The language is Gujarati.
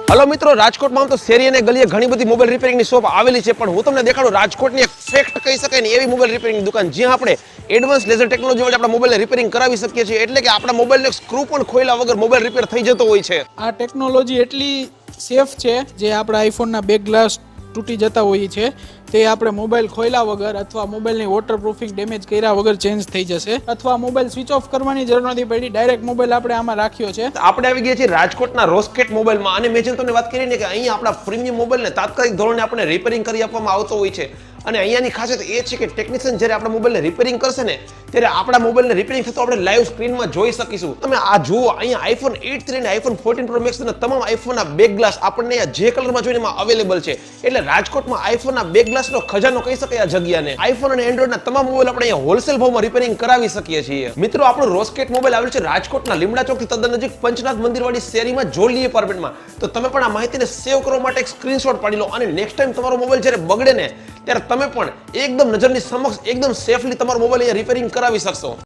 હલો મિત્રો, રાજકોટમાં આમ તો શેરી અને ગલીએ ઘણી બધી મોબાઈલ રિપેરિંગની શોપ આવેલી છે, પણ હું તમને દેખાડું રાજકોટની એક ફેક્ટ કહી શકાય ને એવી મોબાઈલ રિપેરિંગ દુકાન જ્યાં આપણે એડવાન્સ લેઝર ટેકનોલોજી વડે આપણા મોબાઈલને રિપેરિંગ કરાવી શકીએ છીએ. એટલે કે આપણા મોબાઈલનો સ્ક્રૂ પણ ખોલ્યા વગર મોબાઈલ રિપેર થઈ જતો હોય છે. આ ટેકનોલોજી એટલી સેફ છે જે આપણા આઈફોનના બેક ગ્લાસ તૂટી જતા હોઈએ છે તે આપણે મોબાઈલ ખોલ્યા વગર અથવા મોબાઈલની વોટરપ્રૂફિંગ ડેમેજ કર્યા વગર ચેન્જ થઈ જશે, અથવા મોબાઈલ સ્વિચ ઓફ કરવાની જરૂર નથી પડી, ડાયરેક્ટ મોબાઈલ આપણે આમાં રાખ્યો છે. આપણે આવી ગયા છીએ રાજકોટના રોસ્કેટ મોબાઈલમાં, અને મેં જેમ તમને વાત કરી ને કે અહીંયા આપણા પ્રીમિયમ મોબાઈલને તાત્કાલિક ધોરણે આપણે રિપેરિંગ કરી આપવામાં આવતો હોય છે. અને અહીંયાની ખાસિયત એ છે કે ટેકનિશિયન જ્યારે આપણા મોબાઈલને રિપેરિંગ કરશે ને ત્યારે આપણા મોબાઈલને રિપેરિંગ થતો આપણે લાઈવ સ્ક્રીનમાં જોઈ શકીશું. તમે આ જુઓ, અહીંયા આઈફોન 8 થી લઈને આઈફોન 14 પ્રો મેક્સ અને તમામ આઈફોનના બેક ગ્લાસ આપણને જે કલરમાં જોઈને એમાં અવેલેબલ છે. એટલે રાજકોટમાં આઈફોનના બેક ગ્લાસનો ખજાનો કહી શકાય આ જગ્યાને. આઈફોન અને એન્ડ્રોઈડના તમામ મોબાઈલ આપણે અહીંયા હોલસેલ ભાવમાં રિપેરિંગ કરાવી શકીએ છીએ. મિત્રો, આપણો રોસ્કેટ મોબાઈલ આવેલ છે રાજકોટના લીમડા ચોકથી તદ્દન નજીક પંચનાથ મંદિરવાળી શેરીમાં જોલી એપાર્ટમેન્ટમાં. તો તમે પણ આ માહિતીને સેવ કરવા માટે એક સ્ક્રીનશોટ પાડી લો, અને નેક્સ્ટ ટાઈમ તમારો મોબાઈલ જ્યારે બગડે ને ત્યારે તમે પણ એકદમ નજરની સમક્ષ એકદમ સેફલી તમારો મોબાઈલ અહીંયા રિપેરિંગ કરાવી શકશો.